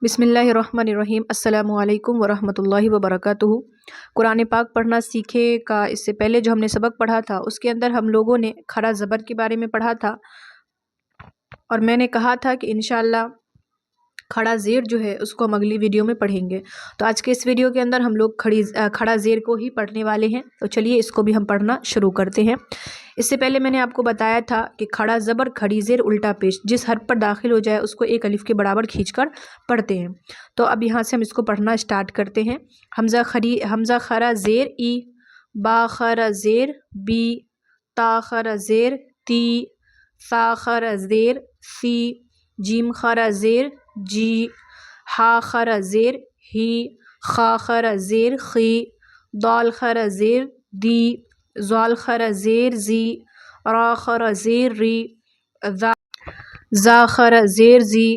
बिस्मिल्लाहिर्रहमानिर्रहीम। अस्सलामु अलैकुम वरहमतुल्लाहि वबरकातुहू। कुरान पाक पढ़ना सीखे का इससे पहले जो हमने सबक पढ़ा था उसके अंदर हम लोगों ने खड़ा ज़बर के बारे में पढ़ा था और मैंने कहा था कि इंशाअल्लाह खड़ा ज़ेर जो है उसको हम अगली वीडियो में पढ़ेंगे। तो आज के इस वीडियो के अंदर हम लोग खड़ा ज़ेर को ही पढ़ने वाले हैं। तो चलिए इसको भी हम पढ़ना शुरू करते हैं। इससे पहले मैंने आपको बताया था कि खड़ा ज़बर खड़ी ज़ेर उल्टा पेश जिस हर्फ पर दाखिल हो जाए उसको एक अलिफ के बराबर खींचकर पढ़ते हैं। तो अब यहाँ से हम इसको पढ़ना स्टार्ट करते हैं। हमज़ा खरा ज़ेर ई, बा खरा ज़ेर बी, ता खरा ज़ेर ती, सा खरा ज़ेर सी, जीम खरा ज़ेर जी, हा खरा ज़ेर ही, खा खरा ज़ेर खी, दाल खरा ज़ेर दी, ज़ाल खरा ज़ेर जी, रा खरा ज़ेर री, ज़ा खरा ज़ेर जी,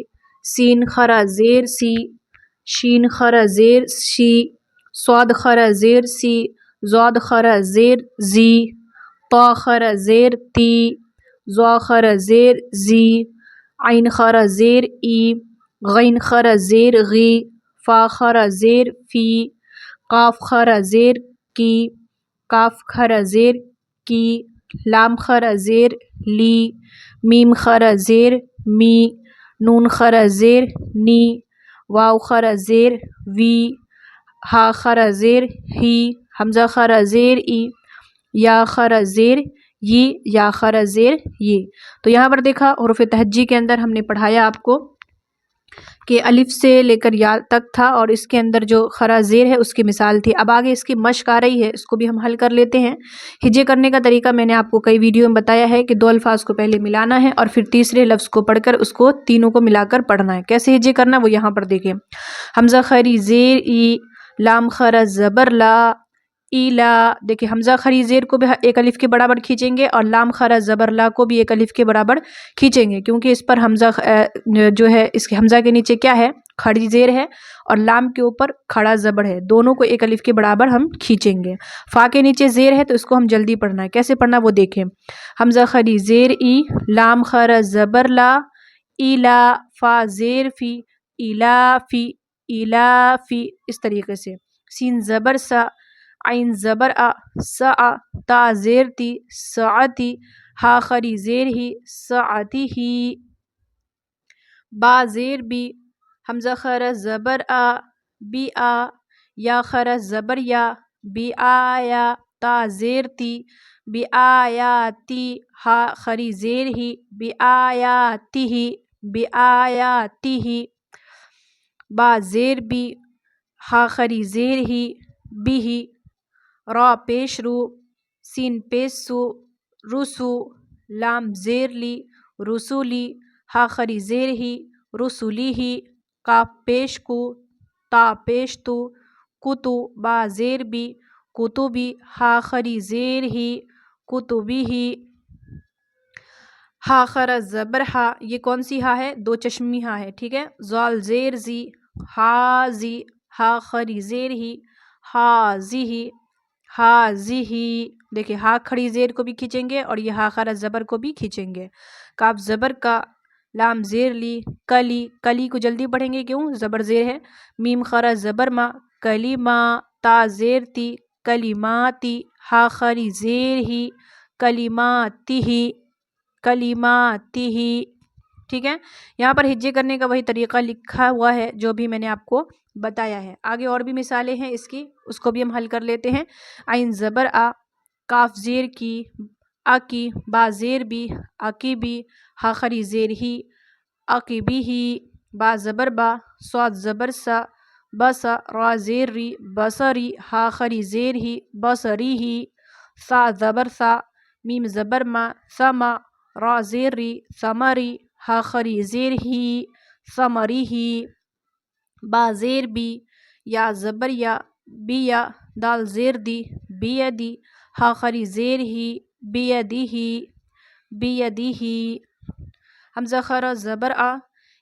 सीन खरा ज़ेर सी, शीन खरा ज़ेर शी, स्वाद खरा ज़ेर सी, ज़ाद खरा ज़ेर जी, ता खरा ज़ेर ती, ज़ा खरा ज़ेर जी, आइन खरा ज़ेर ई, गैन खरा ज़ेर गी, फा खरा ज़ेर फ़ी, काफ खरा ज़ेर की, काफ खरा ज़ेर की, लाम खरा ज़ेर ली, मीम खरा ज़ेर मी, नून खरा ज़ेर नी, वाव खरा ज़ेर वी, हा खरा ज़ेर ही, हमज़ा खरा ज़ेर ई, या खरा ज़ेर ये, या खरा ज़ेर ये। तो यहाँ पर देखा हुरूफ तहज्जी के अंदर हमने पढ़ाया आपको कि अलिफ से लेकर या तक था और इसके अंदर जो खरा ज़ेर है उसकी मिसाल थी। अब आगे इसकी मश्क आ रही है, इसको भी हम हल कर लेते हैं। हिज्जे करने का तरीका मैंने आपको कई वीडियो में बताया है कि दो अल्फाज को पहले मिलाना है और फिर तीसरे लफ्ज़ को पढ़कर उसको तीनों को मिलाकर पढ़ना है। कैसे हिज्जे करना वो यहाँ पर देखें। हमज़ा खरी ज़ेर ई, लाम खरा ज़बर ला, ईला। देखिए हमज़ा खरी ज़ेर को भी एक अलिफ के बराबर खींचेंगे और लाम खरा ज़बर ला को भी एक अलिफ के बराबर खींचेंगे क्योंकि इस पर हमज़ा जो है इसके हमज़ा के नीचे क्या है, खड़ी ज़ेर है और लाम के ऊपर खड़ा ज़बर है। दोनों को एक अलिफ के बराबर हम खींचेंगे। फ़ा के नीचे ज़ेर है तो इसको हम जल्दी पढ़ना है। कैसे पढ़ना वो देखें। हमज़ा खरी ज़ेर ई, लाम खरा ज़बर ला, ईला, फ़ा ज़ेर फ़ी, इलाफ़ी, इलाफ़ी। इस तरीके से सीन ज़बर सा, आइन ज़बर आ, सा, ता ज़ेर ती, साती, हा खरी ज़ेर ही, साती ही, बा ज़ेर बी, हमज़ा खरा ज़बर आ, बी आ, या खरा ज़बर या, बी आया, ता ज़ेर ती, बी आयाती, हा खरी ज़ेर ही, बी आयातिही, बी आयातिही, बा ज़ेर बी, हा खरी ज़ेर ही, बिही, रा पेश रू, सीन पेश सु, रुसु, लाम ज़ेर ली, रुसुली, हा खरी ज़ेर ही, रुसुली ही, काफ पेश कु, ता पेश तु, कुतु, बा ज़ेर बी, कुतुबी, हा खरी ज़ेर ही, कुतुबी ही, हा खरा ज़बर हा। ये कौन सी हा है, दो चश्मी हा है, ठीक है। ज़ाल ज़ेर जी, हा जी, हा खरी ज़ेर ही, हा जी ही, हा जी ही। देखिए हा खड़ी ज़ेर को भी खींचेंगे और ये हा खरा ज़बर को भी खींचेंगे। काफ ज़बर का, लाम ज़ेर ली, कली, कली को जल्दी पढ़ेंगे क्यों, ज़बर ज़ेर है। मीम खरा ज़बर मा, कलीमा, ता ज़ेर ती, कलीमाती, हा खरी ज़ेर ही, कलीमाती ही, कलीमाती ही। ठीक है। यहाँ पर हिज्जे करने का वही तरीका लिखा हुआ है जो भी मैंने आपको बताया है। आगे और भी मिसालें हैं इसकी, उसको भी हम हल कर लेते हैं। आइन ज़बर आ, काफ ज़ेर की, आकी, बा ज़ेर बी, आकीबी, हा खरी ज़ेर ही, आकीबी ही, बा ज़बर बा, स्वाद ज़बर सा, बसा, रा ज़ेर री, बसरी, हा खरी ज़ेर ही, बसरी ही, सा ज़बर सा, मीम ज़बर मा, समा, रा ज़ेर री, समरी, हा खरी ज़ेर ही, समरी ही, बा ज़ेर बी, या ज़बर या, बिया, दाल ज़ेर दी, बियदी, हा खरी ज़ेर ही, बियदी ही, बियदी ही, हमज़ा खरा ज़बर आ,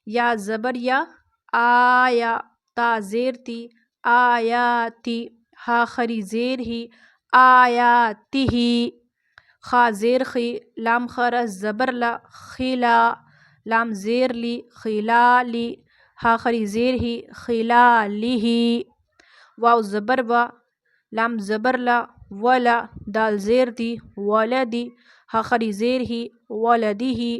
या ज़बर या, आया, ता ज़ेर ती, आयाती, हा खरी ज़ेर ही, आयातिही, खा ज़ेर खी, लाम खरा ज़बर ला, खिला, लाम ज़ेर ली, खिलाली, ہا خری زیر ہی خلالی، واو زبر وا، لام زبر لا، ولا، دال زیر دی ولدی، ہا خری زیر ہی ولدی ہی،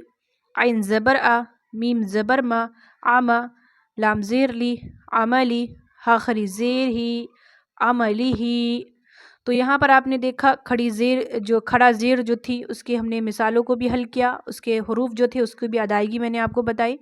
عین زبر آ، میم زبر ما، عما، لام زیر لی عملی، ہا خری زیر ہی عملی ہی۔ تو یہاں پر آپ نے دیکھا کھڑا زیر جو تھی اس کے ہم نے مثالوں کو بھی حل کیا، اس کے حروف جو تھے اس کی بھی ادائیگی میں نے آپ کو بتائی۔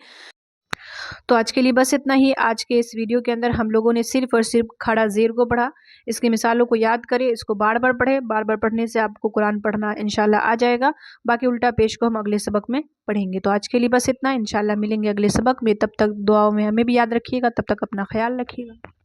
تو آج کے لیے بس اتنا ہی۔ آج کے اس ویڈیو کے اندر ہم لوگوں نے صرف اور صرف کھڑا زیر کو پڑھا، اس کی مثالوں کو یاد کرے، اس کو بار بار پڑھے، بار بار پڑھنے سے آپ کو قرآن پڑھنا انشاءاللہ آ جائے گا۔ باقی الٹا پیش کو ہم اگلے سبق میں پڑھیں گے۔ تو آج کے لیے بس اتنا، انشاءاللہ ملیں گے اگلے سبق میں، تب تک دعاؤں میں ہمیں بھی یاد رکھیے گا، تب تک اپنا خیال رکھیے گا۔